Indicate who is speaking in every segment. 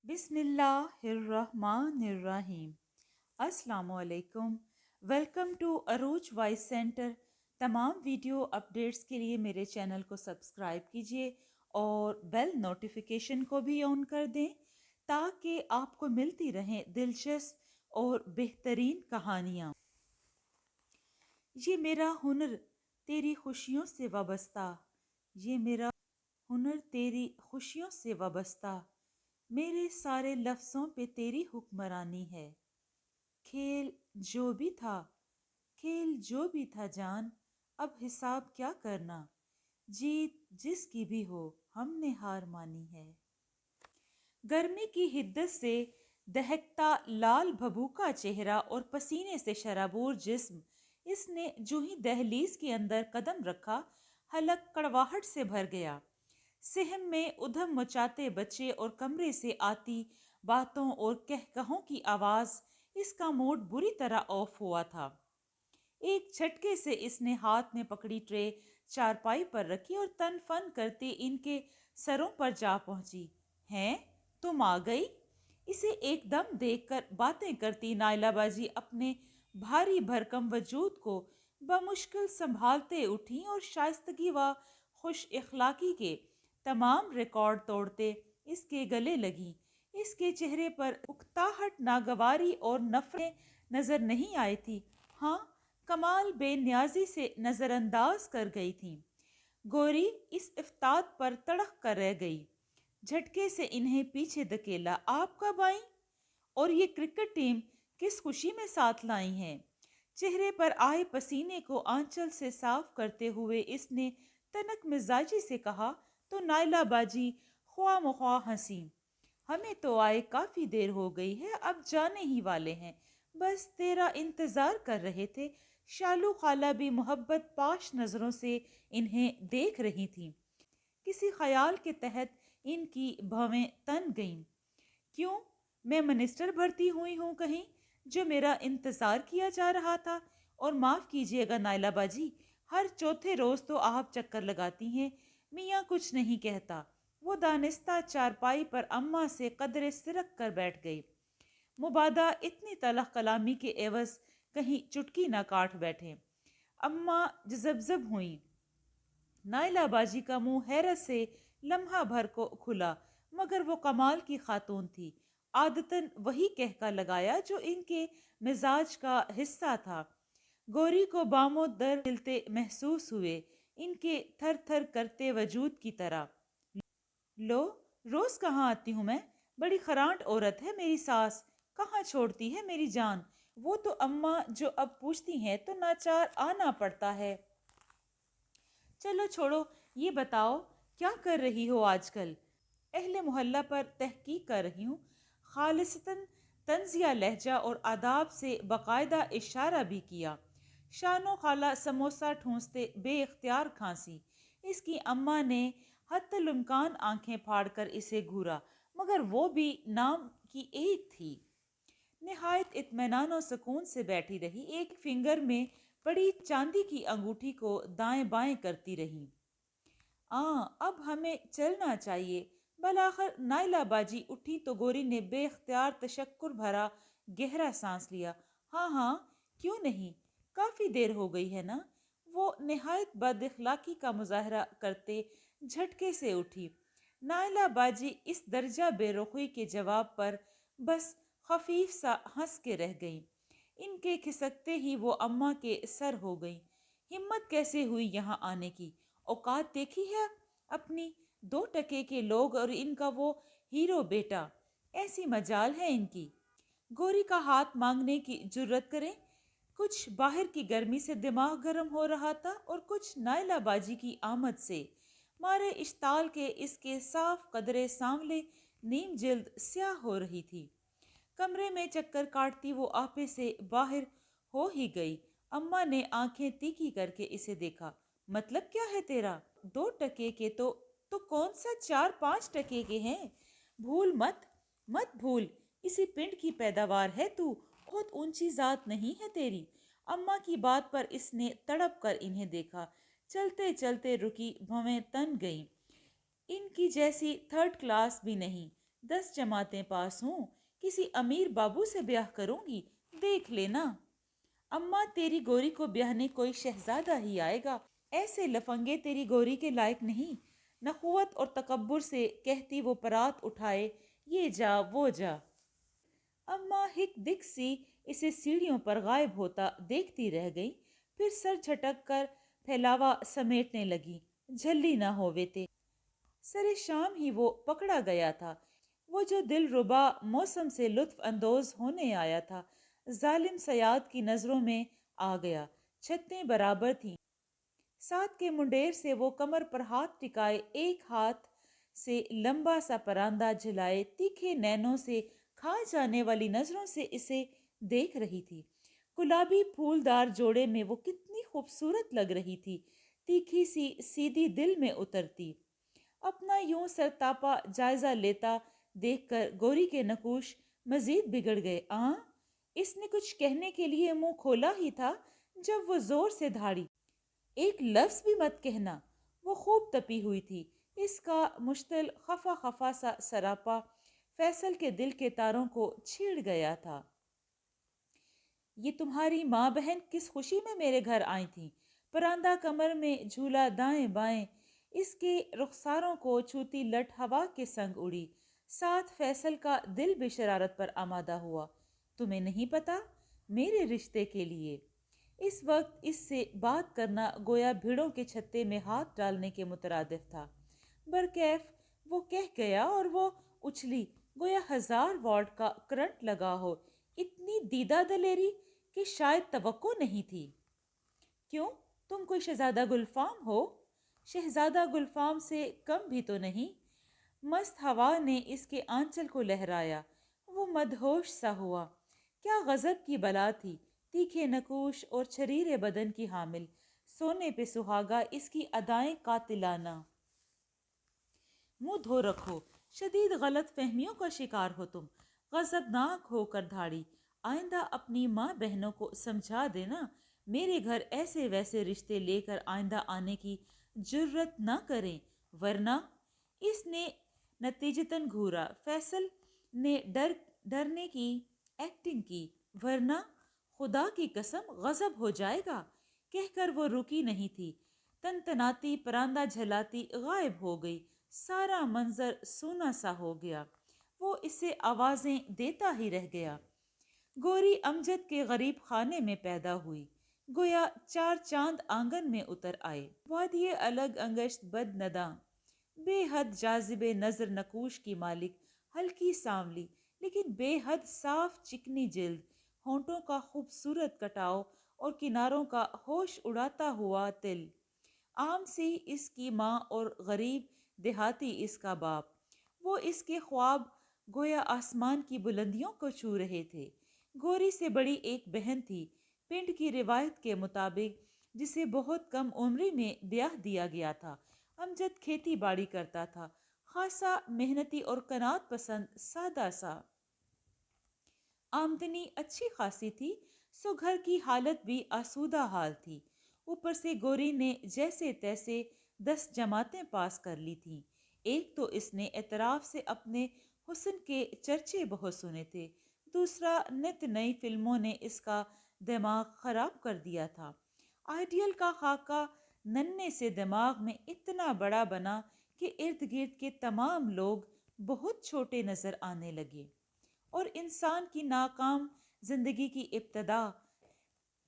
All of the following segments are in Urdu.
Speaker 1: بسم اللہ الرحمن الرحیم۔ السلام علیکم۔ ویلکم ٹو عروج وائس سینٹر۔ تمام ویڈیو اپڈیٹس کے لیے میرے چینل کو سبسکرائب کیجیے اور بیل نوٹیفیکیشن کو بھی آن کر دیں تاکہ آپ کو ملتی رہیں دلچسپ اور بہترین کہانیاں۔ یہ میرا ہنر تیری خوشیوں سے وابستہ، یہ میرا ہنر تیری خوشیوں سے وابستہ، میرے سارے لفظوں پہ تیری حکمرانی ہے۔ کھیل جو بھی تھا، کھیل جو بھی تھا جان، اب حساب کیا کرنا، جیت جس کی بھی ہو ہم نے ہار مانی ہے۔ گرمی کی حدت سے دہکتا لال بھبوکا چہرہ اور پسینے سے شرابور جسم، اس نے جو ہی دہلیز کے اندر قدم رکھا حلق کڑواہٹ سے بھر گیا۔ صحن میں ادھم مچاتے بچے اور کمرے سے آتی باتوں اور کہکہوں کی آواز، اس کا موڈ بری طرح آف ہوا تھا۔ ایک جھٹکے سے اس نے ہاتھ میں پکڑی ٹرے چارپائی پر رکھی اور تن فن کرتے ان کے سروں پر جا پہنچی۔ ہیں تم آ گئی؟ اسے ایک دم دیکھ کر باتیں کرتی نائلہ باجی اپنے بھاری بھرکم وجود کو بمشکل سنبھالتے اٹھی اور شائستگی و خوش اخلاقی کے تمام ریکارڈ توڑتے اس کے گلے لگی۔ اس کے چہرے پر اکتاہٹ، ناگواری اور نفرت نظر نہیں آئی تھی، ہاں کمال بے نیازی سے نظر انداز کر گئی تھی۔ گوری اس افتاد پر تڑق کر رہ گئی۔ جھٹکے سے انہیں پیچھے دھکیلا۔ آپ کب آئیں؟ اور یہ کرکٹ ٹیم کس خوشی میں ساتھ لائی ہیں؟ چہرے پر آئے پسینے کو آنچل سے صاف کرتے ہوئے اس نے تنک مزاجی سے کہا تو نائلہ باجی خواہ مخواہ ہنسی۔ ہمیں تو آئے کافی دیر ہو گئی ہے، اب جانے ہی والے ہیں، بس تیرا انتظار کر رہے تھے۔ شالو خالہ بھی محبت پاش نظروں سے انہیں دیکھ رہی تھیں۔ کسی خیال کے تحت ان کی بھویں تن گئیں۔ کیوں؟ میں منسٹر بھرتی ہوئی ہوں کہیں جو میرا انتظار کیا جا رہا تھا؟ اور معاف کیجیے گا نائلہ باجی، ہر چوتھے روز تو آپ چکر لگاتی ہیں۔ میاں کچھ نہیں کہتا۔ وہ دانستہ چارپائی پر اماں سے قدرے سرک کر بیٹھ گئی۔ مبادا اتنی تلخ کلامی کے عوض کہیں چٹکی نہ کاٹ بیٹھے۔ اماں جذبذب ہوئیں۔ نائلہ باجی کا منہ حیرت سے لمحہ بھر کو کھلا، مگر وہ کمال کی خاتون تھی، عادتاً وہی کہکا لگایا جو ان کے مزاج کا حصہ تھا۔ گوری کو باموں در ہلتے محسوس ہوئے، ان کے تھر تھر کرتے وجود کی طرح۔ لو، روز کہاں آتی ہوں میں؟ بڑی خرانٹ عورت ہے میری ساس، کہاں چھوڑتی ہے میری جان؟ وہ تو اماں جو اب پوچھتی ہیں تو ناچار آنا پڑتا ہے۔ چلو چھوڑو، یہ بتاؤ کیا کر رہی ہو آج کل؟ اہل محلہ پر تحقیق کر رہی ہوں۔ خالصتاً طنزیہ لہجہ اور آداب سے باقاعدہ اشارہ بھی کیا۔ شانو خالہ سموسہ ٹھونستے بے اختیار کھانسی۔ اس کی اماں نے حتی الامکان آنکھیں پھاڑ کر اسے گھورا، مگر وہ بھی نام کی ایک تھی۔ نہایت اطمینان و سکون سے بیٹھی رہی، ایک فنگر میں پڑی چاندی کی انگوٹھی کو دائیں بائیں کرتی رہی۔ اب ہمیں چلنا چاہیے۔ بالآخر نائلہ باجی اٹھی تو گوری نے بے اختیار تشکر بھرا گہرا سانس لیا۔ ہاں ہاں، کیوں نہیں، کافی دیر ہو گئی ہے نا؟ وہ نہایت بد اخلاقی کا مظاہرہ کرتے جھٹکے سے اٹھی۔ نائلہ باجی اس درجہ بے رخی کے جواب پر بس خفیف سا ہنس کے رہ گئی۔ ان کے کھسکتے ہی وہ اماں کے سر ہو گئی۔ ہمت کیسے ہوئی یہاں آنے کی؟ اوقات دیکھی ہے اپنی؟ 2 ٹکے کے لوگ اور ان کا وہ ہیرو بیٹا، ایسی مجال ہے ان کی، گوری کا ہاتھ مانگنے کی جرت کریں۔ کچھ باہر کی گرمی سے دماغ گرم ہو رہا تھا اور کچھ نائلہ باجی کی آمد سے مارے اشتعال کے اس کے صاف قدرے سانولے نیم جلد سیاہ ہو رہی تھی۔ کمرے میں چکر کاٹتی وہ آپے سے باہر ہو ہی گئی۔ اماں نے آنکھیں تیکھی کر کے اسے دیکھا۔ مطلب کیا ہے تیرا؟ 2 ٹکے کے تو کون سا 4-5 ٹکے کے ہیں؟ بھول مت بھول، اسی پنڈ کی پیداوار ہے تو، بہت اونچی ذات نہیں ہے تیری۔ اماں کی بات پر اس نے تڑپ کر انہیں دیکھا۔ چلتے چلتے رکی، بھویں تن گئیں۔ ان کی جیسی 3rd کلاس بھی نہیں، 10 جماعتیں پاس ہوں، کسی امیر بابو سے بیاہ کروں گی، دیکھ لینا۔ اماں تیری گوری کو بیاہنے کوئی شہزادہ ہی آئے گا، ایسے لفنگے تیری گوری کے لائق نہیں۔ نخوت اور تکبر سے کہتی وہ پرات اٹھائے، یہ جا وہ جا۔ اماں ہک دک سی اسے سیڑھیوں پر غائب ہوتا دیکھتی رہ گئی، پھر سر جھٹک کر پھیلاوا سمیٹنے لگی، جھلی نہ ہووے تے۔ سر شام ہی وہ پکڑا گیا تھا، وہ جو دل ربا موسم سے لطف اندوز ہونے آیا تھا، ظالم صیاد کی نظروں میں آ گیا۔ چھتیں برابر تھیں، ساتھ کے منڈیر سے وہ کمر پر ہاتھ ٹکائے، ایک ہاتھ سے لمبا سا پراندہ جھلائے، تیکھے نینوں سے کھا جانے والی نظروں سے اسے دیکھ رہی تھی۔ گلابی پھولدار جوڑے میں وہ کتنی خوبصورت لگ رہی تھی، تیکھی سی سیدھی دل میں اترتی۔ اپنا یوں سرتاپا جائزہ لیتا دیکھ کر گوری کے نقوش مزید بگڑ گئے۔ اس نے کچھ کہنے کے لیے منہ کھولا ہی تھا جب وہ زور سے دھاڑی، ایک لفظ بھی مت کہنا۔ وہ خوب تپی ہوئی تھی، اس کا مشتل خفا خفا سا سراپا فیصل کے دل کے تاروں کو چھیڑ گیا تھا۔ یہ تمہاری ماں بہن کس خوشی میں میرے گھر آئی تھیں؟ پراندہ کمر میں جھولا دائیں بائیں، اس کے رخساروں کو چھوتی لٹ ہوا کے سنگ اڑی، ساتھ فیصل کا دل بھی شرارت پر آمادہ ہوا۔ تمہیں نہیں پتا؟ میرے رشتے کے لیے۔ اس وقت اس سے بات کرنا گویا بھیڑوں کے چھتے میں ہاتھ ڈالنے کے مترادف تھا۔ برکیف وہ کہہ گیا اور وہ اچھلی گویا 1000 واٹ کا کرنٹ لگا ہو، اتنی دیدہ دلیری کہ شاید توقع نہیں تھی۔ کیوں، تم کوئی شہزادہ گلفام ہو؟ شہزادہ گلفام سے کم بھی تو نہیں۔ مست ہوا نے اس کے آنچل کو لہرایا، وہ مدہوش سا ہوا۔ کیا غضب کی بلا تھی، تیکھے نقوش اور چھریرے بدن کی حامل، سونے پہ سہاگا، اس کی ادائیں قاتلانہ۔ منہ دھو رکھو، شدید غلط فہمیوں کا شکار ہو تم۔ غضبناک ہو کر دھاڑی، آئندہ اپنی ماں بہنوں کو سمجھا دینا، میرے گھر ایسے ویسے رشتے لے کر آئندہ آنے کی جرت نہ کریں، ورنہ۔ اس نے نتیجتاً گھورا۔ فیصل نے ڈرنے کی ایکٹنگ کی، ورنہ خدا کی قسم غضب ہو جائے گا، کہہ کر وہ رکی نہیں تھی، تنتناتی پراندہ جھلاتی غائب ہو گئی، سارا منظر سونا سا ہو گیا، وہ اسے آوازیں دیتا ہی رہ گیا۔ گوری امجد کے غریب خانے میں پیدا ہوئی، گویا 4 چاند آنگن میں اتر آئے۔ وادی الگ انگشت بد نداں، بے حد جاذب نظر نقوش کی مالک، ہلکی سانولی لیکن بے حد صاف چکنی جلد، ہونٹوں کا خوبصورت کٹاؤ اور کناروں کا ہوش اڑاتا ہوا تل، عام سی اس کی ماں اور غریب دیہاتی اس کا باپ۔ وہ اس کے خواب گویا آسمان کی بلندیوں کو چھو رہے تھے۔ گوری سے بڑی ایک بہن تھی، پنڈ کی روایت کے مطابق، جسے بہت کم عمری میں بیاہ دیا گیا تھا۔ امجد کھیتی باڑی کرتا تھا، خاصا محنتی اور قناعت پسند، سادہ سا۔ آمدنی اچھی خاصی تھی، سو گھر کی حالت بھی آسودہ حال تھی۔ اوپر سے گوری نے جیسے تیسے 10 جماعتیں پاس کر لی تھیں۔ ایک تو اس نے اعتراف سے اپنے حسن کے چرچے بہت سنے تھے، دوسرا نت نئی فلموں نے اس کا دماغ خراب کر دیا تھا۔ آئیڈیل کا خاکہ ننھے سے دماغ میں اتنا بڑا بنا کہ ارد گرد کے تمام لوگ بہت چھوٹے نظر آنے لگے، اور انسان کی ناکام زندگی کی ابتدا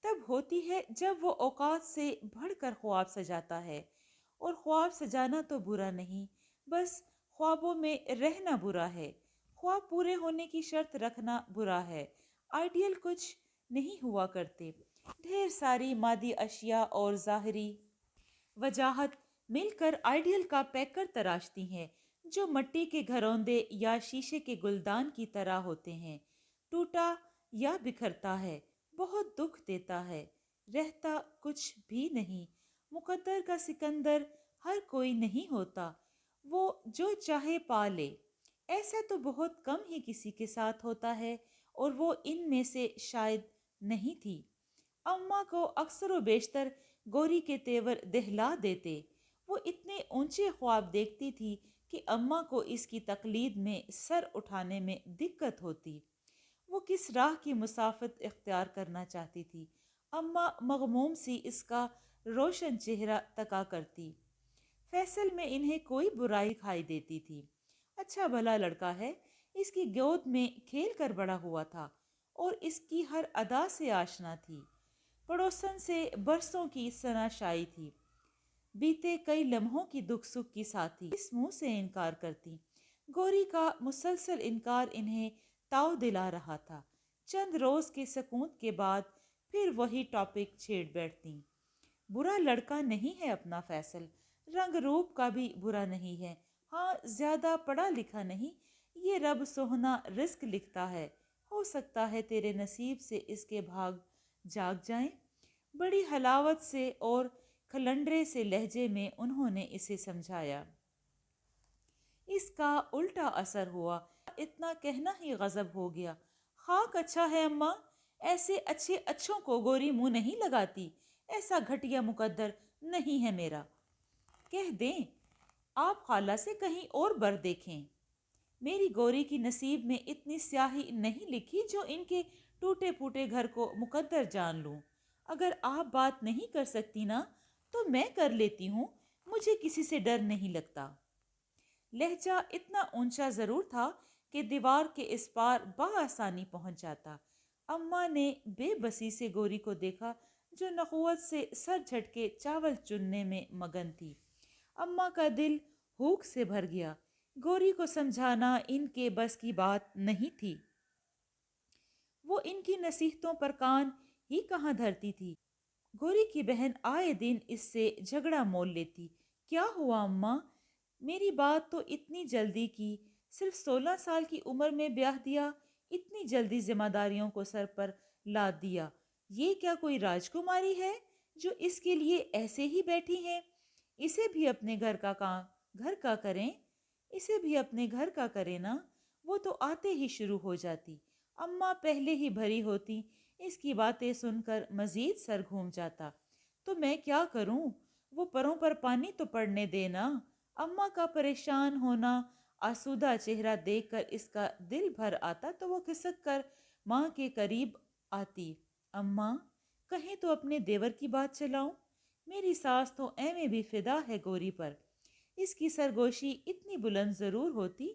Speaker 1: تب ہوتی ہے جب وہ اوقات سے بڑھ کر خواب سجاتا ہے، اور خواب سجانا تو برا نہیں، بس خوابوں میں رہنا برا ہے، خواب پورے ہونے کی شرط رکھنا برا ہے۔ آئیڈیل کچھ نہیں ہوا کرتے، ڈھیر ساری مادی اشیاء اور ظاہری وجاہت مل کر آئیڈیل کا پیکر تراشتی ہیں، جو مٹی کے گھروندے یا شیشے کے گلدان کی طرح ہوتے ہیں، ٹوٹا یا بکھرتا ہے، بہت دکھ دیتا ہے، رہتا کچھ بھی نہیں۔ مقدر کا سکندر ہر کوئی نہیں ہوتا، وہ جو چاہے پا لے، ایسا تو بہت کم ہی کسی کے ساتھ ہوتا ہے، اور وہ ان میں سے شاید نہیں تھی۔ اماں کو اکثر و بیشتر گوری کے تیور دہلا دیتے، وہ اتنے اونچے خواب دیکھتی تھی کہ اماں کو اس کی تقلید میں سر اٹھانے میں دقت ہوتی۔ وہ کس راہ کی مسافت اختیار کرنا چاہتی تھی؟ اماں مغموم سی اس کا روشن چہرہ تکا کرتی۔ فیصل میں انہیں کوئی برائی کھائی دیتی تھی۔ اچھا بھلا لڑکا ہے، اس کی گود میں کھیل کر بڑا ہوا تھا اور اس کی ہر ادا سے آشنا تھی۔ پڑوسن سے برسوں کی شناسائی تھی، بیتے کئی لمحوں کی دکھ سکھ کی ساتھی اس منہ سے انکار کرتی۔ گوری کا مسلسل انکار انہیں تاؤ دلا رہا تھا۔ چند روز کے سکوت کے بعد پھر وہی ٹاپک چھیڑ بیٹھتی۔ برا لڑکا نہیں ہے اپنا فیصل، رنگ روپ کا بھی برا نہیں ہے، ہاں زیادہ پڑھا لکھا نہیں، یہ رب سوہنا رزق لکھتا ہے، ہو سکتا ہے تیرے نصیب سے اس کے بھاگ جاگ جائیں۔ بڑی حلاوت سے اور کھلنڈرے سے لہجے میں انہوں نے اسے سمجھایا۔ اس کا الٹا اثر ہوا، اتنا کہنا ہی غضب ہو گیا۔ خاک اچھا ہے اماں، ایسے اچھے اچھوں کو گوری منہ نہیں لگاتی، ایسا گھٹیا مقدر نہیں ہے میرا۔ کہہ دیں آپ خالہ سے کہیں اور بر دیکھیں، میری گوری کی نصیب میں اتنی سیاہی نہیں لکھی جو ان کے ٹوٹے پھوٹے گھر کو مقدر جان لوں۔ اگر آپ بات نہیں کر سکتی نا تو میں کر لیتی ہوں، مجھے کسی سے ڈر نہیں لگتا۔ لہجہ اتنا اونچا ضرور تھا کہ دیوار کے اس پار بآسانی پہنچ جاتا۔ اماں نے بے بسی سے گوری کو دیکھا جو نخوت سے سر جھٹکے چاول چننے میں مگن تھی۔ اماں کا دل ہوک سے بھر گیا۔ گوری کو سمجھانا ان کے بس کی بات نہیں تھی، وہ ان کی نصیحتوں پر کان ہی کہاں دھرتی تھی۔ گوری کی بہن آئے دن اس سے جھگڑا مول لیتی۔ کیا ہوا اماں؟ میری بات تو اتنی جلدی کی، صرف 16 سال کی عمر میں بیاہ دیا، اتنی جلدی ذمہ داریوں کو سر پر لاد دیا۔ یہ کیا کوئی راجکماری ہے جو اس کے لیے ایسے ہی بیٹھی ہیں؟ اسے بھی اپنے گھر کا کریں، اسے بھی اپنے گھر کا کرے نا، وہ تو آتے ہی شروع ہو جاتی۔ اماں پہلے ہی بھری ہوتی، اس کی باتیں سن کر مزید سر گھوم جاتا۔ تو میں کیا کروں؟ وہ پروں پر پانی تو پڑنے دینا۔ اماں کا پریشان ہونا، آسودہ چہرہ دیکھ کر اس کا دل بھر آتا تو وہ کھسک کر ماں کے قریب آتی۔ اماں کہیں تو اپنے دیور کی بات چلاؤں، میری ساس تو ایویں بھی فدا ہے گوری پر۔ اس کی سرگوشی اتنی بلند ضرور ہوتی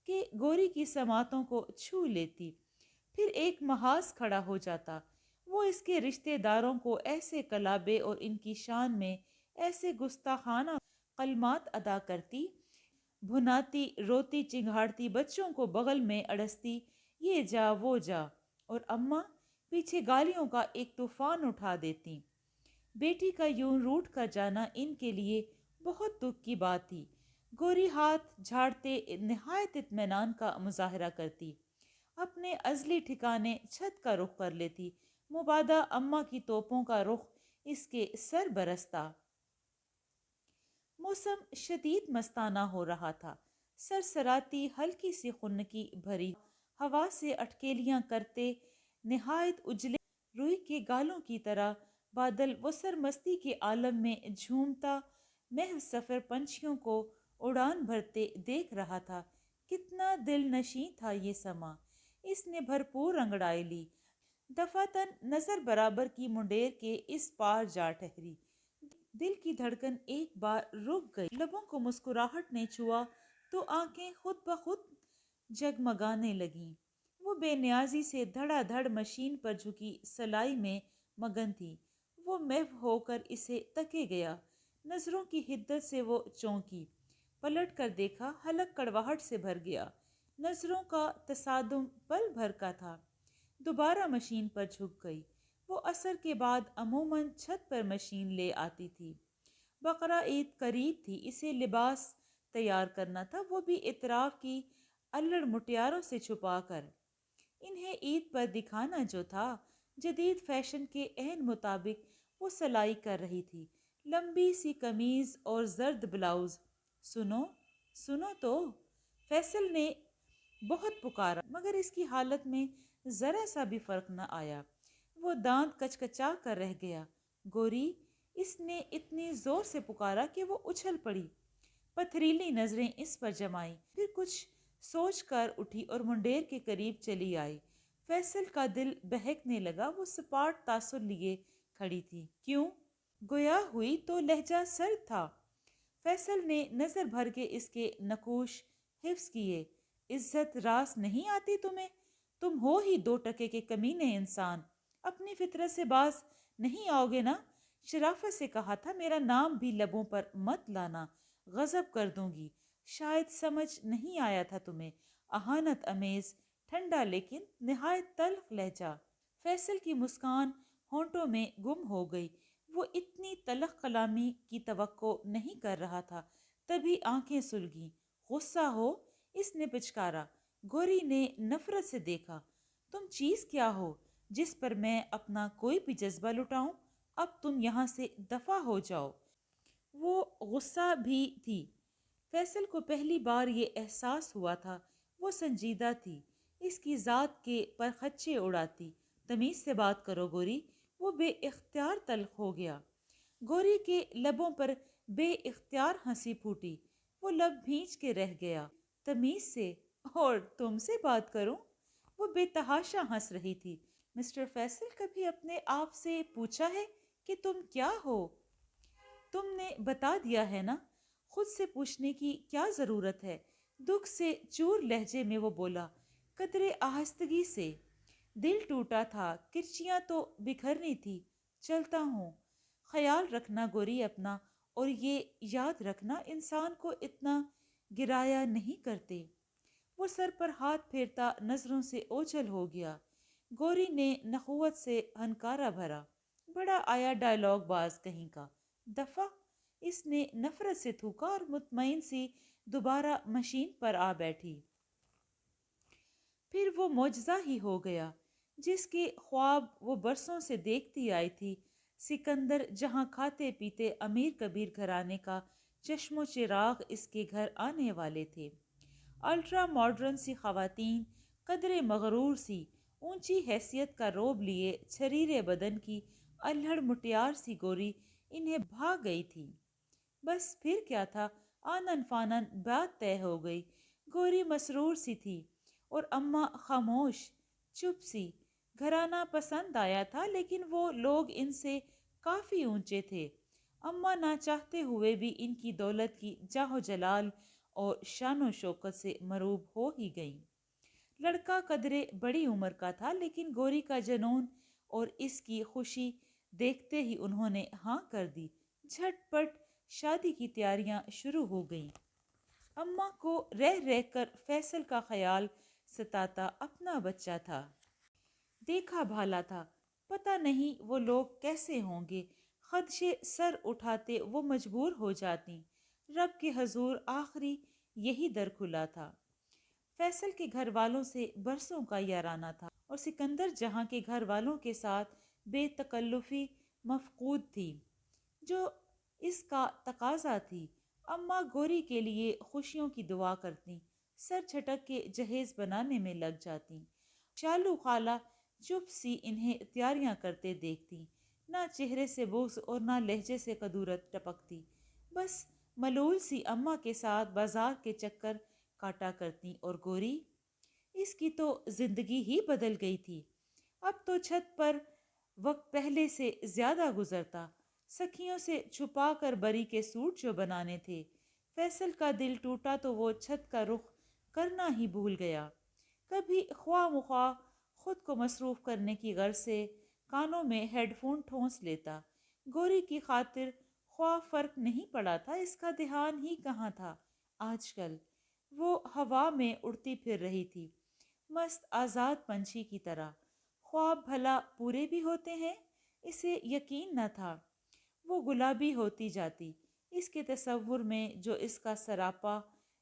Speaker 1: کہ گوری کی سماعتوں کو چھو لیتی، پھر ایک محاذ کھڑا ہو جاتا۔ وہ اس کے رشتہ داروں کو ایسے کلابے اور ان کی شان میں ایسے گستاخانہ کلمات ادا کرتی، بھناتی، روتی چنگھاڑتی، بچوں کو بغل میں اڑستی، یہ جا وہ جا، اور اماں پیچھے گالیوں کا ایک طوفان اٹھا دیتی۔ بیٹی کا یوں روٹھ کر جانا ان کے لیے بہت دکھ کی بات تھی۔ گوری ہاتھ جھاڑتے نہایت اطمینان کا مظاہرہ کرتی، اپنے ازلی ٹھکانے چھت کا رخ کر لیتی، مبادا اماں کی توپوں کا رخ اس کے سر برستا۔ موسم شدید مستانہ ہو رہا تھا، سرسراتی ہلکی سی خنکی بھری ہوا سے اٹکیلیاں کرتے نہایت اجلے روئی کے گالوں کی طرح بادل وہ سرمستی کے عالم میں جھومتا محو سفر پنچھیوں کو اڑان بھرتے دیکھ رہا تھا۔ کتنا دل نشیں تھا یہ سما، اس نے بھرپور انگڑائی لی، دفعتاً نظر برابر کی منڈیر کے اس پار جا ٹھہری۔ دل کی دھڑکن ایک بار رک گئی، لبوں کو مسکراہٹ نے چھوا تو آنکھیں خود بخود جگمگانے لگیں۔ وہ بے نیازی سے دھڑا دھڑ مشین پر جھکی سلائی میں مگن تھی۔ وہ محو ہو کر اسے تکے گیا، نظروں کی حدت سے وہ چونکی، پلٹ کر دیکھا، حلق کڑواہٹ سے بھر گیا۔ نظروں کا تصادم پل بھر کا تھا، دوبارہ مشین پر جھک گئی۔ وہ عصر کے بعد عموماً چھت پر مشین لے آتی تھی۔ بقرہ عید قریب تھی، اسے لباس تیار کرنا تھا، وہ بھی اطراف کی الڑ مٹیاروں سے چھپا کر۔ انہیں عید پر دکھانا جو تھا، جدید فیشن کے عین مطابق وہ سلائی کر رہی تھی، لمبی سی قمیض اور زرد بلاؤز۔ سنو سنو تو، فیصل نے بہت پکارا مگر اس کی حالت میں ذرا سا بھی فرق نہ آیا۔ وہ دانت کچکچا کر رہ گیا۔ گوری، اس نے اتنی زور سے پکارا کہ وہ اچھل پڑی۔ پتھریلی نظریں اس پر جمائیں، پھر کچھ سوچ کر اٹھی اور منڈیر کے قریب چلی آئی۔ فیصل کا دل بہکنے لگا، وہ سپاٹ تاثر لیے کھڑی تھی۔ کیوں؟ گویا ہوئی تو لہجہ سرد تھا۔ فیصل نے نظر بھر کے اس کے نقوش حفظ کیے۔ عزت راس نہیں آتی تمہیں؟ تم ہو ہی 2 کے کمینے انسان، اپنی فطرت سے باز نہیں آؤ گے نا؟ شرافت سے کہا تھا، میرا نام بھی لبوں پر مت لانا، غضب کر دوں گی۔ شاید سمجھ نہیں آیا تھا تمہیں۔ اہانت امیز ٹھنڈا لیکن نہایت تلخ لہجہ۔ فیصل کی مسکان ہونٹوں میں گم ہو گئی۔ وہ اتنی تلخ کلامی کی توقع نہیں کر رہا تھا۔ تبھی آنکھیں سلگیں۔ غصہ ہو؟ اس نے پچکارا۔ گوری نے نفرت سے دیکھا۔ تم چیز کیا ہو جس پر میں اپنا کوئی بھی جذبہ لٹاؤں؟ اب تم یہاں سے دفع ہو جاؤ۔ وہ غصہ بھی تھی۔ فیصل کو پہلی بار یہ احساس ہوا تھا۔ وہ سنجیدہ تھی، اس کی ذات کے پرخچے اڑاتی۔ تمیز سے بات کرو گوری۔ وہ بے اختیار تلخ ہو گیا۔ گوری کے لبوں پر بے اختیار ہنسی پھوٹی۔ وہ لب بھینچ کے رہ گیا۔ تمیز سے؟ اور تم سے بات کروں؟ وہ بے تحاشا ہنس رہی تھی۔ مسٹر فیصل، کبھی اپنے آپ سے پوچھا ہے کہ تم کیا ہو؟ تم نے بتا دیا ہے نا، خود سے پوچھنے کی کیا ضرورت ہے؟ دکھ سے چور لہجے میں وہ بولا، قدرے آہستگی سے۔ دل ٹوٹا تھا، کرچیاں تو بکھرنی تھی۔ چلتا ہوں۔ خیال رکھنا گوری اپنا، اور یہ یاد رکھنا انسان کو اتنا گرایا نہیں کرتے۔ وہ سر پر ہاتھ پھیرتا نظروں سے اوجھل ہو گیا۔ گوری نے نخوت سے ہنکارا بھرا، بڑا آیا ڈائیلاگ باز کہیں کا، دفع۔ اس نے نفرت سے تھوکا اور مطمئن سی دوبارہ مشین پر آ بیٹھی۔ پھر وہ معجزہ ہی ہو گیا جس کے خواب وہ برسوں سے دیکھتی آئی تھی۔ سکندر جہاں کھاتے پیتے امیر کبیر گھرانے کا چشم و چراغ اس کے گھر آنے والے تھے۔ الٹرا ماڈرن سی خواتین، قدرے مغرور سی، اونچی حیثیت کا روب لیے چھریرے بدن کی الہڑ مٹیار سی گوری انہیں بھا گئی تھی۔ بس پھر کیا تھا، آنن فانن بات طے ہو گئی۔ گوری مسرور سی تھی اور اماں خاموش، چپ سی۔ گھرانہ پسند آیا تھا لیکن وہ لوگ ان سے کافی اونچے تھے۔ اماں نہ چاہتے ہوئے بھی ان کی دولت کی جاہ و جلال اور شان و شوکت سے مروب ہو ہی گئیں۔ لڑکا قدرے بڑی عمر کا تھا لیکن گوری کا جنون اور اس کی خوشی دیکھتے ہی انہوں نے ہاں کر دی۔ جھٹ پٹ شادی کی تیاریاں شروع ہو گئیں۔ اماں کو رہ رہ کر فیصل کا خیال ستاتا، اپنا بچہ تھا، دیکھا بھالا تھا، پتہ نہیں وہ لوگ کیسے ہوں گے۔ خدشے سر اٹھاتے وہ مجبور ہو جاتی۔ رب کے حضور آخری یہی در کھلا تھا۔ فیصل کے گھر والوں سے برسوں کا یارانہ تھا اور سکندر جہاں کے گھر والوں کے ساتھ بے تکلفی مفقود تھی، جو اس کا تقاضا تھی۔ اماں گوری کے لیے خوشیوں کی دعا کرتی، سر جھٹک کے جہیز بنانے میں لگ جاتی۔ شالو خالہ چپ سی انہیں تیاریاں کرتے دیکھتی، نہ چہرے سے بغض اور نہ لہجے سے کدورت ٹپکتی۔ بس ملول سی اماں کے ساتھ بازار کے چکر کاٹا کرتی، اور گوری، اس کی تو زندگی ہی بدل گئی تھی۔ اب تو چھت پر وقت پہلے سے زیادہ گزرتا، سکھیوں سے چھپا کر بری کے سوٹ جو بنانے تھے۔ فیصل کا دل ٹوٹا تو وہ چھت کا رخ کرنا ہی بھول گیا۔ کبھی خواہ مخواہ خود کو مصروف کرنے کی غرض سے کانوں میں ہیڈ فون ٹھونس لیتا۔ گوری کی خاطر خواہ فرق نہیں پڑا تھا، اس کا دھیان ہی کہاں تھا آج کل۔ وہ ہوا میں اڑتی پھر رہی تھی، مست آزاد پنچھی کی طرح۔ خواب بھلا پورے بھی ہوتے ہیں؟ اسے یقین نہ تھا۔ وہ گلابی ہوتی جاتی، اس کے تصور میں جو اس کا سراپا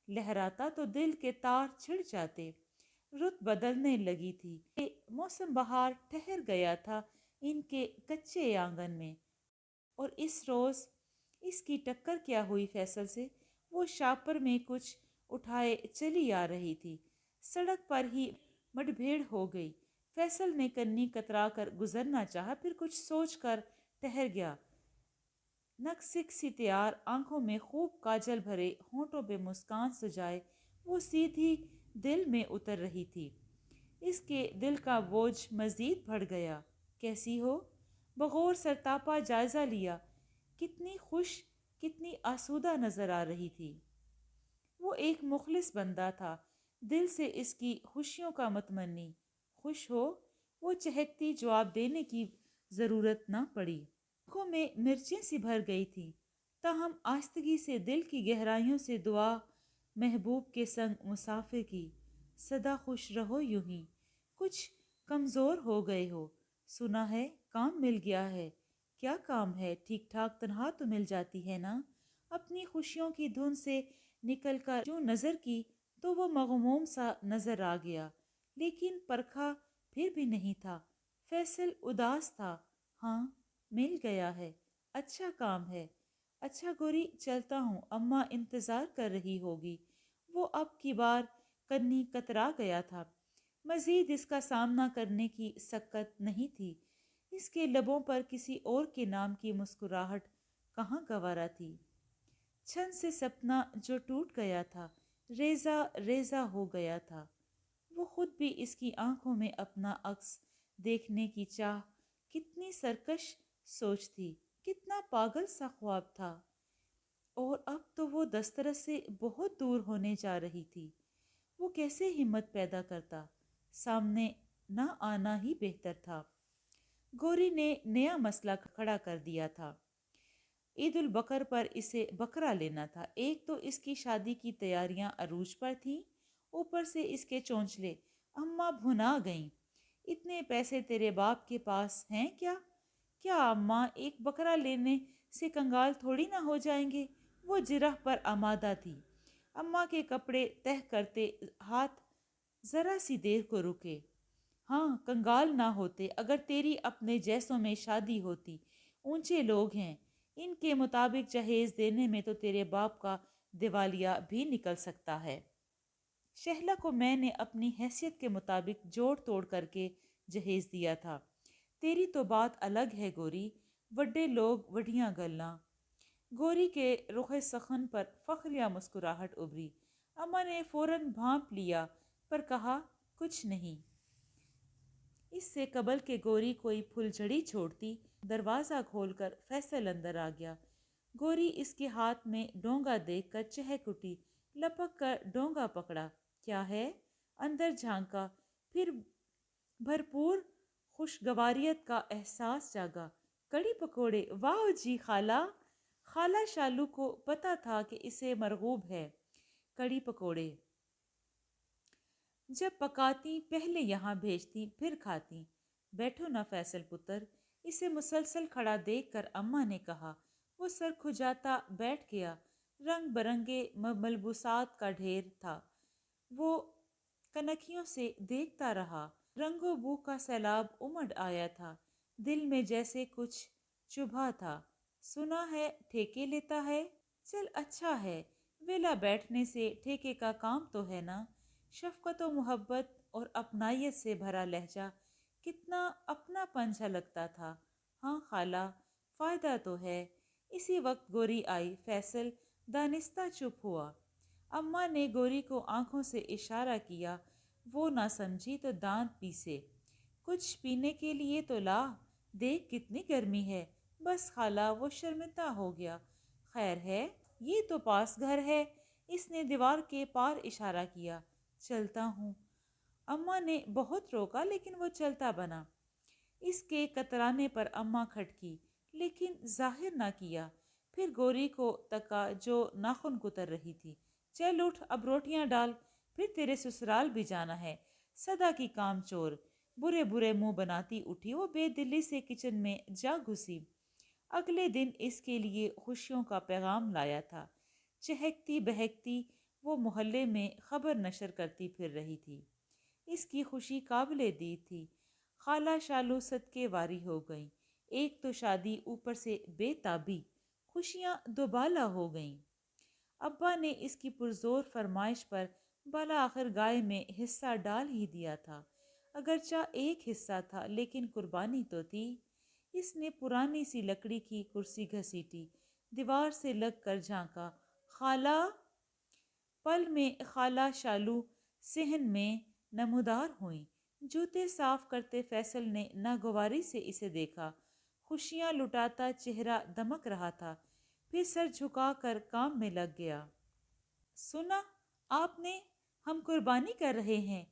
Speaker 1: لہراتا تو دل کے تار چھڑ جاتے۔ رت بدلنے لگی تھی۔ موسم بہار ٹھہر گیا تھا ان کے کچے آنگن میں، اور اس روز اس کی ٹکر کیا ہوئی فیصل سے؟ وہ شاپر میں کچھ اٹھائے چلی آ رہی تھی، سڑک پر ہی مڈ بھیڑ ہو گئی۔ فیصل نے کنی کترا کر گزرنا چاہا، پھر کچھ سوچ کر ٹھہر گیا۔ نک سک سی تیار آنکھوں میں خوب کاجل بھرے ہونٹوں پہ مسکان سجائے وہ سیدھی دل میں اتر رہی تھی۔ اس کے دل کا بوجھ مزید بڑھ گیا۔ کیسی ہو؟ بغور سرتاپا جائزہ لیا۔ کتنی خوش، کتنی آسودہ نظر آ رہی تھی۔ وہ ایک مخلص بندہ تھا، دل سے اس کی خوشیوں کا متمنی۔ خوش ہو؟ وہ چہکتی جواب دینے کی ضرورت نہ پڑی۔ آنکھوں میں مرچیں سی بھر گئی تھی، تاہم آہستگی سے دل کی گہرائیوں سے دعا محبوب کے سنگ مسافر کی۔ سدا خوش رہو یوں ہی۔ کچھ کمزور ہو گئے ہو، سنا ہے کام مل گیا ہے۔ کیا کام ہے؟ ٹھیک ٹھاک تنخواہ تو مل جاتی ہے نا؟ اپنی خوشیوں کی دھن سے نکل کر جو نظر کی تو وہ مغموم سا نظر آ گیا، لیکن پرکھا پھر بھی نہیں تھا۔ فیصل اداس تھا۔ ہاں مل گیا ہے، اچھا کام ہے۔ اچھا گوری چلتا ہوں، اماں انتظار کر رہی ہوگی۔ وہ اب کی بار کنی کترا گیا تھا، مزید اس کا سامنا کرنے کی سکت نہیں تھی۔ اس کے لبوں پر کسی اور کے نام کی مسکراہٹ کہاں گوارا تھی۔ چھن سے سپنا جو ٹوٹ گیا تھا، ریزہ ریزہ ہو گیا تھا۔ وہ خود بھی اس کی آنکھوں میں اپنا عکس دیکھنے کی چاہ، کتنی سرکش سوچ تھی، کتنا پاگل سا خواب تھا، اور اب تو وہ دسترس سے بہت دور ہونے جا رہی تھی۔ وہ کیسے ہمت پیدا کرتا؟ سامنے نہ آنا ہی بہتر تھا۔ گوری نے نیا مسئلہ کھڑا کر دیا تھا۔ عید البقر پر اسے بکرا لینا تھا۔ ایک تو اس کی شادی کی تیاریاں عروج پر تھیں، اوپر سے اس کے چونچلے۔ اماں بھنا گئیں۔ اتنے پیسے تیرے باپ کے پاس ہیں کیا؟ کیا اماں ایک بکرا لینے سے کنگال تھوڑی نہ ہو جائیں گے؟ وہ جرح پر آمادہ تھی۔ اماں کے کپڑے تہہ کرتے ہاتھ ذرا سی دیر کو رکے۔ ہاں کنگال نہ ہوتے اگر تیری اپنے جیسوں میں شادی ہوتی۔ اونچے لوگ ہیں، ان کے مطابق جہیز دینے میں تو تیرے باپ کا دیوالیہ بھی نکل سکتا ہے۔ شہلا کو میں نے اپنی حیثیت کے مطابق جوڑ توڑ کر کے جہیز دیا تھا۔ تیری تو بات الگ ہے گوری، وڈے لوگ وڈیاں گلاں۔ گوری کے رخ سخن پر فخریہ مسکراہٹ ابھری۔ اماں نے فوراً بھانپ لیا پر کہا کچھ نہیں۔ اس سے قبل کہ گوری کوئی پھل جھڑی چھوڑتی، دروازہ کھول کر فیصل اندر آ گیا۔ گوری اس کے ہاتھ میں ڈونگا دیکھ کر چہک اٹھی، لپک کر ڈونگا پکڑا۔ کیا ہے؟ اندر جھانکا، پھر بھرپور خوشگواریت کا احساس جاگا۔ کڑی پکوڑے، واہ جی خالہ! خالہ شالو کو پتہ تھا کہ اسے مرغوب ہے کڑی پکوڑے۔ جب پکاتی پہلے یہاں بھیجتی پھر کھاتی۔ بیٹھو نا فیصل پتر، اسے مسلسل کھڑا دیکھ کر اماں نے کہا۔ وہ سر کھجاتا بیٹھ گیا۔ رنگ برنگے ملبوسات کا ڈھیر تھا۔ وہ کنکھیوں سے دیکھتا رہا۔ رنگ و بو کا سیلاب امڈ آیا تھا۔ دل میں جیسے کچھ چبھا تھا۔ سنا ہے ٹھیکے لیتا ہے؟ چل اچھا ہے، ویلا بیٹھنے سے ٹھیکے کا کام تو ہے نا۔ شفقت و محبت اور اپنائیت سے بھرا لہجہ کتنا اپنا پن جھلکتا تھا۔ ہاں خالہ، فائدہ تو ہے۔ اسی وقت گوری آئی۔ فیصل دانستہ چپ ہوا۔ اماں نے گوری کو آنکھوں سے اشارہ کیا۔ وہ نہ سمجھی تو دانت پیسے۔ کچھ پینے کے لیے تو لا، دیکھ کتنی گرمی ہے۔ بس خالہ، وہ شرمندہ ہو گیا۔ خیر ہے، یہ تو پاس گھر ہے۔ اس نے دیوار کے پار اشارہ کیا۔ چلتا ہوں۔ اماں نے بہت روکا لیکن وہ چلتا بنا۔ اس کے کترانے پر اماں کھٹکی، لیکن ظاہر نہ کیا۔ پھر گوری کو تکا جو ناخن کتر رہی تھی۔ چل اٹھ، اب روٹیاں ڈال، پھر تیرے سسرال بھی جانا ہے۔ سدا کی کام چور، برے برے منہ بناتی اٹھی۔ وہ بے دلی سے کچن میں جا گھسی۔ اگلے دن اس کے لیے خوشیوں کا پیغام لایا تھا۔ چہکتی بہکتی وہ محلے میں خبر نشر کرتی پھر رہی تھی۔ اس کی خوشی قابل دید تھی۔ خالہ شالو صدقے واری ہو گئیں۔ ایک تو شادی، اوپر سے بے تابی، خوشیاں دوبالا ہو گئیں۔ ابا نے اس کی پرزور فرمائش پر بالآخر گائے میں حصہ ڈال ہی دیا تھا۔ اگرچہ ایک حصہ تھا لیکن قربانی تو تھی۔ اس نے پرانی سی لکڑی کی کرسی گھسیٹی، دیوار سے لگ کر جھانکا۔ خالہ پل میں خالہ شالو صحن میں نمودار ہوئیں۔ جوتے صاف کرتے فیصل نے ناگواری سے اسے دیکھا۔ خوشیاں لٹاتا چہرہ دمک رہا تھا، پھر سر جھکا کر کام میں لگ گیا۔ سنا آپ نے، ہم قربانی کر رہے ہیں،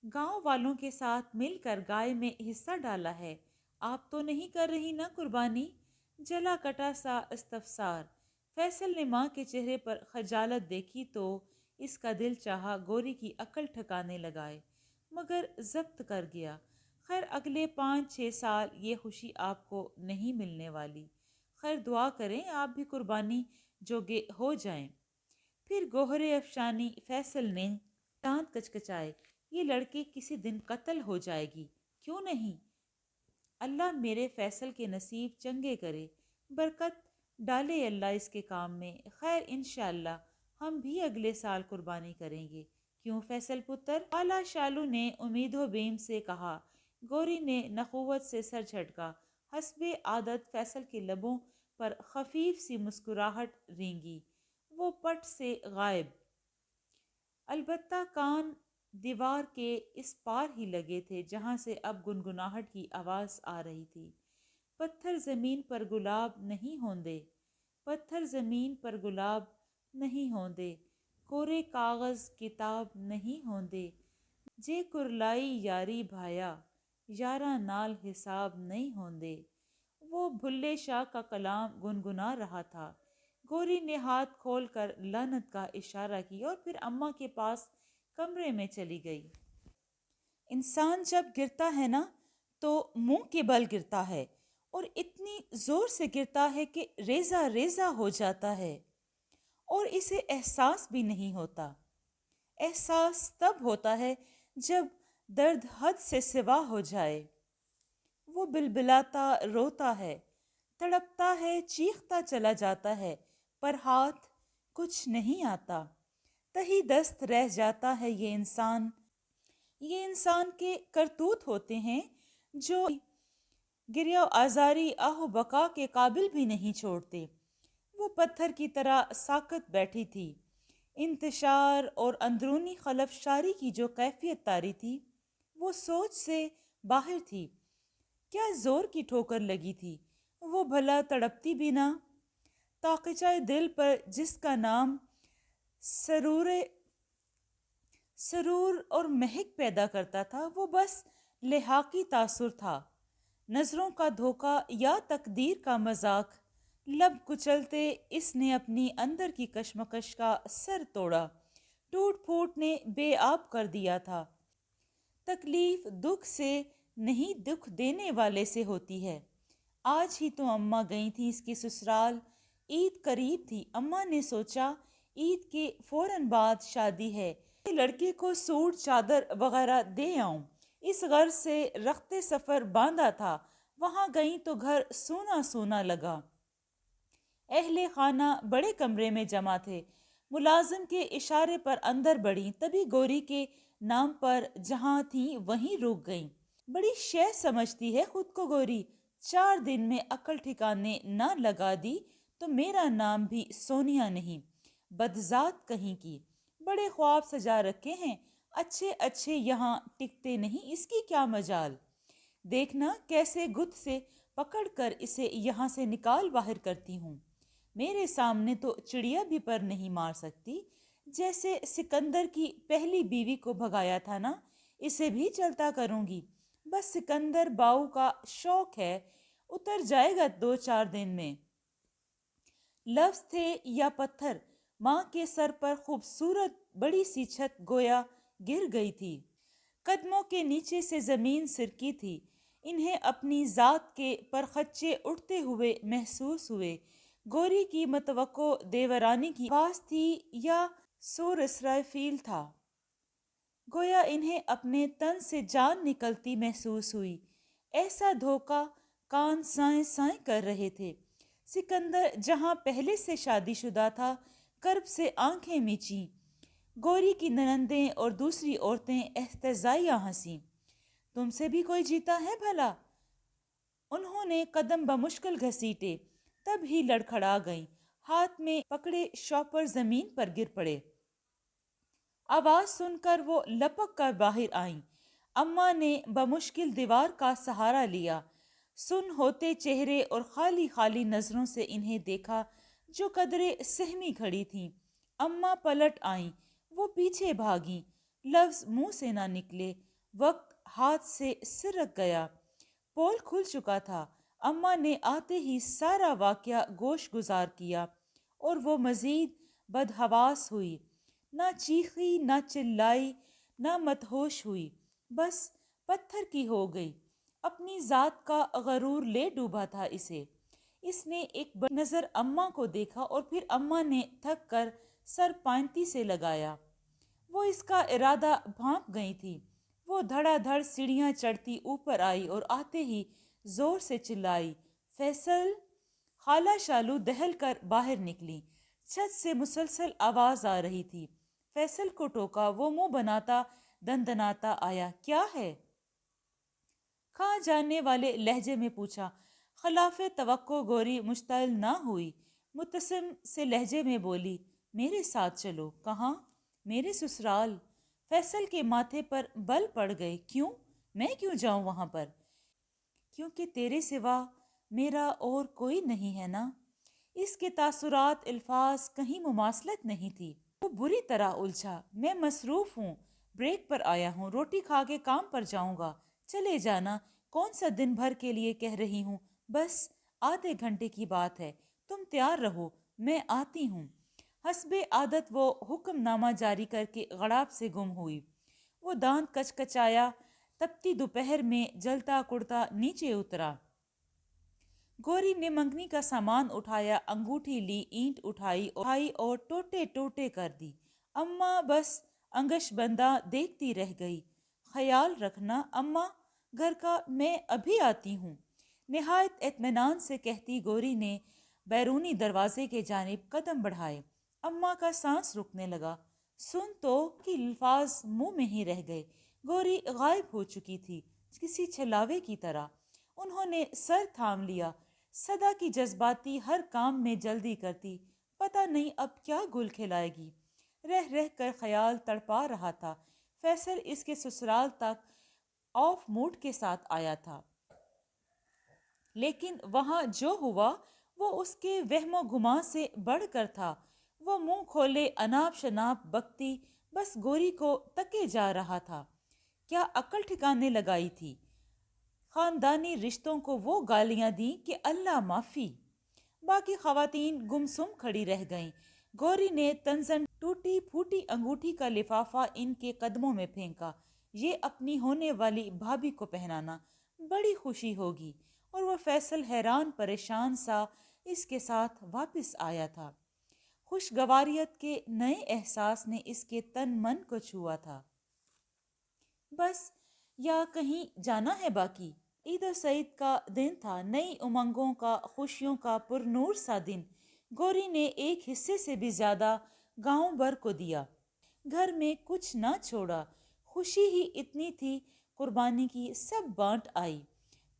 Speaker 1: گاؤں والوں کے ساتھ مل کر گائے میں حصہ ڈالا ہے۔ آپ تو نہیں کر رہی نا قربانی؟ جلا کٹا سا استفسار۔ فیصل نے ماں کے چہرے پر خجالت دیکھی تو اس کا دل چاہا گوری کی عقل ٹھکانے لگائے، مگر ضبط کر گیا۔ خیر اگلے 5-6 سال یہ خوشی آپ کو نہیں ملنے والی۔ خیر دعا کریں آپ بھی قربانی جوگے ہو جائیں۔ پھر گوہرے افشانی فیصل نے دانت کچکچائے۔ یہ لڑکی کسی دن قتل ہو جائے گی، کیوں نہیں؟ اللہ میرے فیصل کے نصیب چنگے کرے، برکت ڈالے اللہ اس کے کام میں۔ خیر انشاءاللہ ہم بھی اگلے سال قربانی کریں گے، کیوں فیصل پتر؟ خالہ شالو نے امید و بیم سے کہا۔ گوری نے نخوت سے سر جھٹکا۔ حسب عادت فیصل کے لبوں پر خفیف سی مسکراہٹ رینگی۔ وہ پٹ سے غائب۔ البتہ کان دیوار کے اس پار ہی لگے تھے جہاں سے اب گنگناہٹ کی آواز آ رہی تھی۔ پتھر زمین پر گلاب نہیں ہوندے، پتھر زمین پر گلاب نہیں ہوندے، کورے کاغذ کتاب نہیں ہوندے، جے کرلائی یاری بھایا، یاراں نال حساب نہیں ہوندے۔ وہ بھلے شاہ کا کلام گنگنا رہا تھا۔ گوری نے ہاتھ کھول کر لعنت کا اشارہ کیا اور پھر اماں کے پاس کمرے میں چلی گئی۔ انسان جب گرتا ہے نا تو منہ کے بل گرتا ہے، اور اتنی زور سے گرتا ہے کہ ریزہ ریزہ ہو جاتا ہے، اور اسے احساس بھی نہیں ہوتا۔ احساس تب ہوتا ہے جب درد حد سے سوا ہو جائے۔ وہ بلبلاتا روتا ہے، تڑپتا ہے، چیختا چلا جاتا ہے، پر ہاتھ کچھ نہیں آتا۔ تہی دست رہ جاتا ہے یہ انسان۔ یہ انسان کے کرتوت ہوتے ہیں جو گریہ و آزاری آہ و بقا کے قابل بھی نہیں چھوڑتے۔ وہ پتھر کی طرح ساکت بیٹھی تھی۔ انتشار اور اندرونی خلفشاری کی جو کیفیت طاری تھی وہ سوچ سے باہر تھی۔ کیا زور کی ٹھوکر لگی تھی؟ وہ بھلا تڑپتی بھی نہ؟ تاقچہ دل پر جس کا نام سرور اور مہک پیدا کرتا تھا وہ بس لحاقی تاثر تھا، نظروں کا دھوکہ یا تقدیر کا مذاق۔ لب کچلتے اس نے اپنی اندر کی کشمکش کا سر توڑا، ٹوٹ پھوٹ نے بے آب کر دیا تھا۔ تکلیف دکھ سے نہیں دکھ دینے والے سے ہوتی ہے۔ آج ہی تو اماں گئی تھی اس کی سسرال، عید قریب تھی۔ اماں نے سوچا عید کے فوراً بعد شادی ہے، لڑکے کو سوٹ چادر وغیرہ دے آؤں۔ اس غرض سے رخت سفر باندھا تھا۔ وہاں گئیں تو گھر سونا سونا لگا۔ اہل خانہ بڑے کمرے میں جمع تھے۔ ملازم کے اشارے پر اندر بڑھیں، تبھی گوری کے نام پر جہاں تھیں وہیں رک گئیں۔ بڑی شے سمجھتی ہے خود کو گوری، 4 دن میں عقل ٹھکانے نہ لگا دی تو میرا نام بھی سونیا نہیں، بدذات کہیں کی۔ بڑے خواب سجا رکھے ہیں، اچھے اچھے یہاں ٹکتے نہیں، اس کی کیا مجال؟ دیکھنا کیسے گت سے پکڑ کر اسے یہاں سے نکال باہر کرتی ہوں۔ میرے سامنے تو چڑیا بھی پر نہیں مار سکتی، جیسے سکندر کی پہلی بیوی کو بھگایا تھا نا، اسے بھی چلتا کروں گی۔ بس سکندر باؤ کا شوق ہے، اتر جائے گا 2-4 دن میں۔ لفظ تھے یا پتھر، ماں کے سر پر خوبصورت بڑی سی چھت گویا گر گئی تھی۔ قدموں کے نیچے سے زمین سرکی تھی۔ انہیں اپنی ذات کے پرخچے اٹھتے ہوئے محسوس ہوئے۔ گوری کی متوقع دیورانی کی آواز تھی یا سور اسرافیل تھا؟ گویا انہیں اپنے تن سے جان نکلتی محسوس ہوئی۔ ایسا دھوکہ کان سائیں سائیں کر رہے تھے۔ سکندر جہاں پہلے سے شادی شدہ تھا، کرب سے آنکھیں میچیں۔ گوری کی ننندیں اور دوسری عورتیں استہزائیہ ہنسیں۔ تم سے بھی کوئی جیتا ہے بھلا؟ انہوں نے قدم بمشکل گھسیٹے۔ تب ہی لڑکھڑا گئیں، ہاتھ میں پکڑے شاپر زمین پر گر پڑے۔ آواز سن کر وہ لپک کر باہر آئیں۔ اماں نے بمشکل دیوار کا سہارا لیا، سن ہوتے چہرے اور خالی خالی نظروں سے انہیں دیکھا جو قدرے سہمی کھڑی تھیں۔ اماں پلٹ آئیں، وہ پیچھے بھاگیں، لفظ منہ سے نہ نکلے، وقت ہاتھ سے سرک گیا، پول کھل چکا تھا۔ اماں نے آتے ہی سارا واقعہ گوش گزار کیا اور وہ مزید بدحواس ہوئی، نہ چیخی نہ چلائی نہ مدہوش ہوئی، بس پتھر کی ہو گئی۔ اپنی ذات کا غرور لے ڈوبا تھا اسے۔ اس نے ایک بڑی نظر اماں کو دیکھا اور پھر اماں نے تھک کر سر پائنتی سے لگایا۔ وہ اس کا ارادہ بھانپ گئی تھی۔ وہ دھڑا دھڑ سیڑھیاں چڑھتی اوپر آئی اور آتے ہی زور سے چلائی، فیصل! خالہ شالو دہل کر باہر نکلی۔ چھت سے مسلسل آواز آ رہی تھی۔ فیصل کو ٹوکا، وہ منہ بناتا دندناتا آیا۔ کیا ہے؟ کہاں جانے والے لہجے میں پوچھا۔ خلاف توقع گوری مشتعل نہ ہوئی، مبتسم سے لہجے میں بولی، میرے ساتھ چلو۔ کہاں؟ میرے سسرال۔ فیصل کے ماتھے پر بل پڑ گئے۔ کیوں؟ میں کیوں جاؤں وہاں پر؟ کیونکہ تیرے سوا میرا اور کوئی نہیں ہے نا۔ اس کے تاثرات الفاظ کہیں مماثلت نہیں تھی۔ وہ بری طرح الجھا۔ میں مصروف ہوں، بریک پر آیا ہوں، روٹی کھا کے کام پر جاؤں گا۔ چلے جانا، کون سا دن بھر کے لیے کہہ رہی ہوں، بس آدھے گھنٹے کی بات ہے، تم تیار رہو، میں آتی ہوں۔ حسب عادت وہ حکم نامہ جاری کر کے غڑاب سے گم ہوئی۔ وہ دانت کچکچایا، تپتی دوپہر میں جلتا کڑتا نیچے اترا۔ گوری نے منگنی کا سامان اٹھایا، انگوٹھی لی، اینٹ اٹھائی اور ٹوٹے ٹوٹے کر دی۔ اماں بس انگش بندہ دیکھتی رہ گئی۔ خیال رکھنا اماں گھر کا، میں ابھی آتی ہوں، نہایت اطمینان سے کہتی گوری نے بیرونی دروازے کے جانب قدم بڑھائے۔ اماں کا سانس رکنے لگا۔ سن تو کہ الفاظ منہ میں ہی رہ گئے۔ گوری غائب ہو چکی تھی کسی چھلاوے کی طرح۔ انہوں نے سر تھام لیا۔ صدا کی جذباتی ہر کام میں جلدی کرتی، پتہ نہیں اب کیا گل کھلائے گی۔ رہ رہ کر خیال تڑپا رہا تھا۔ فیصل اس کے سسرال تک آف موڈ کے ساتھ آیا تھا، لیکن وہاں جو ہوا وہ اس کے وہم و گمان سے بڑھ کر تھا۔ وہ منہ کھولے اناپ شناپ بکتی بس گوری کو تکے جا رہا تھا۔ کیا عقل ٹھکانے لگائی تھی؟ خاندانی رشتوں کو وہ گالیاں دیں کہ اللہ معافی۔ باقی خواتین گمسم کھڑی رہ گئیں۔ گوری نے تنزن ٹوٹی پھوٹی انگوٹھی کا لفافہ ان کے قدموں میں پھینکا۔ یہ اپنی ہونے والی بھابھی کو پہنانا، بڑی خوشی ہوگی۔ اور وہ فیصل حیران پریشان سا اس کے ساتھ واپس آیا تھا۔ خوشگواریت کے نئے احساس نے اس کے تن من کو چھوا تھا۔ بس یا کہیں جانا ہے باقی؟ عید السعید کا دن تھا، نئی امنگوں کا، خوشیوں کا پر نور سا دن۔ گوری نے ایک حصے سے بھی زیادہ گاؤں بھر کو دیا، گھر میں کچھ نہ چھوڑا۔ خوشی ہی اتنی تھی، قربانی کی سب بانٹ آئی۔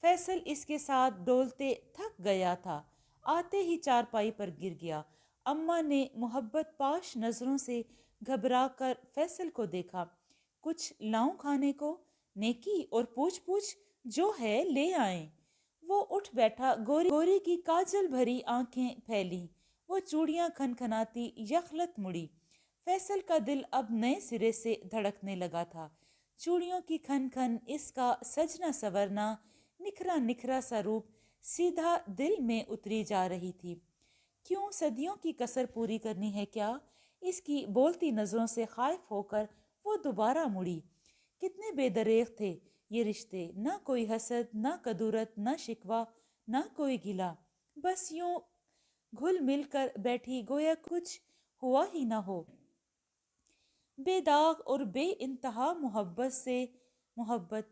Speaker 1: فیصل اس کے ساتھ ڈولتے تھک گیا تھا، آتے ہی چارپائی پر گر گیا۔ اماں نے محبت پاش نظروں سے گھبرا کر فیصل کو دیکھا۔ کچھ لاؤں کھانے کو؟ نیکی اور پوچھ پوچھ، جو ہے لے آئیں۔ وہ اٹھ بیٹھا۔ گوری کی کاجل بھری آنکھیں پھیلیں، وہ چوڑیاں کھنکھناتی یخلت مڑی۔ فیصل کا دل اب نئے سرے سے دھڑکنے لگا تھا۔ چوڑیوں کی کھن کھن، اس کا سجنا سورنا نکھرا نکھرا سا روپ سیدھا دل میں اتری جا رہی تھی۔ کیوں صدیوں کی کسر پوری کرنی ہے کیا؟ اس کی بولتی نظروں سے خائف ہو کر وہ دوبارہ مڑی۔ کتنے بے دریغ تھے یہ رشتے، نہ کوئی حسد، نہ کدورت، نہ شکوہ، نہ کوئی گلہ، بس یوں گھل مل کر بیٹھی گویا کچھ ہوا ہی نہ ہو۔ بے داغ اور بے انتہا محبت سے محبت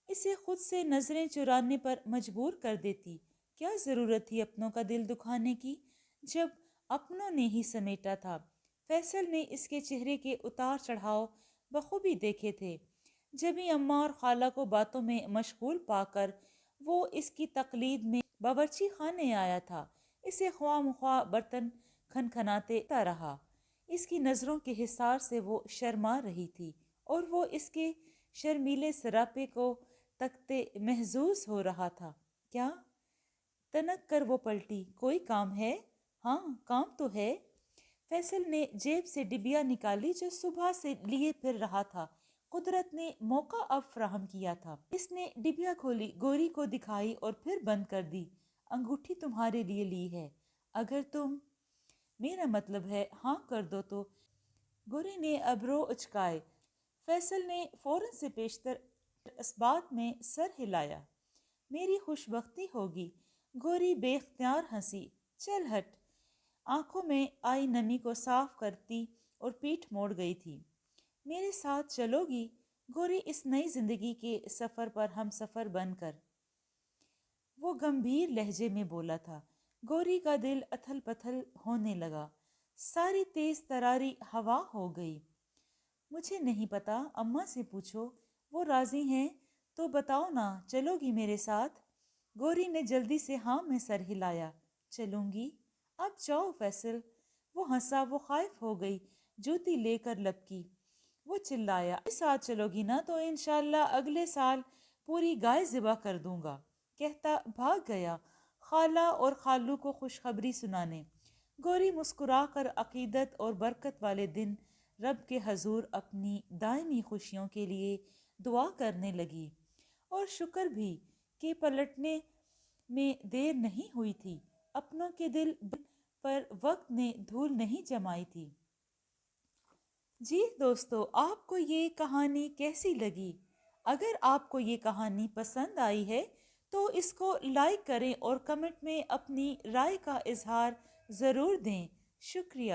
Speaker 1: اسے خود سے نظریں چرانے پر مجبور کر دیتی۔ کیا ضرورت تھی اپنوں کا دل دکھانے کی جب اپنوں نے ہی سمیٹا تھا؟ فیصل نے اس کے چہرے کے اتار چڑھاؤ بخوبی دیکھے تھے۔ جبھی اماں اور خالہ کو باتوں میں مشغول پا کر وہ اس کی تقلید میں باورچی خانے آیا تھا۔ اسے خواہ مخواہ برتن کھنکھناتے رہا۔ اس کی نظروں کے حصار سے وہ شرما رہی تھی اور وہ اس کے شرمیلے سراپے کو تکتے محظوظ ہو رہا تھا۔ کیا؟ تنک کر وہ پلٹی۔ کوئی کام ہے؟ ہاں، کام تو ہے۔ فیصل نے جیب سے ڈبیا نکالی جو صبح سے لیے پھر رہا تھا۔ قدرت نے موقع اب فراہم کیا تھا۔ اس نے ڈبیا کھولی، گوری کو دکھائی اور پھر بند کر دی۔ انگوٹھی تمہارے لیے لی ہے، اگر تم، میرا مطلب ہے ہاں کر دو تو۔ گوری نے ابرو اچکائے۔ فیصل نے فوراً سے پیشتر اس بات میں سر ہلایا۔ میری خوش بختی ہوگی۔ گوری بے اختیار ہنسی۔ چل ہٹ۔ آنکھوں میں آئی نمی کو صاف کرتی اور پیٹھ موڑ گئی تھی۔ میرے ساتھ چلو گی گوری، اس نئی زندگی کے سفر پر ہم سفر بن کر؟ وہ گمبھیر لہجے میں بولا تھا۔ گوری کا دل اتھل پتھل ہونے لگا، ساری تیز تراری ہوا ہو گئی۔ مجھے نہیں پتا، اماں سے پوچھو، وہ راضی ہیں تو بتاؤ نا، چلو گی میرے ساتھ؟ گوری نے جلدی سے ہاں میں سر ہلایا۔ چلوں گی، اب جاؤ فیصل۔ وہ ہنسا، وہ خائف ہو گئی، جوتی لے کر لپکی۔ وہ چلایا، ساتھ چلو گی نا تو انشاءاللہ اگلے سال پوری گائے ذبح کر دوں گا، کہتا بھاگ گیا خالہ اور خالو کو خوشخبری سنانے۔ گوری مسکرا کر عقیدت اور برکت والے دن رب کے حضور اپنی دائمی خوشیوں کے لیے دعا کرنے لگی، اور شکر بھی کہ پلٹنے میں دیر نہیں ہوئی تھی، اپنوں کے دل پر وقت نے دھول نہیں جمائی تھی۔ جی دوستو، آپ کو یہ کہانی کیسی لگی؟ اگر آپ کو یہ کہانی پسند آئی ہے تو اس کو لائک کریں اور کمنٹ میں اپنی رائے کا اظہار ضرور دیں۔ شکریہ۔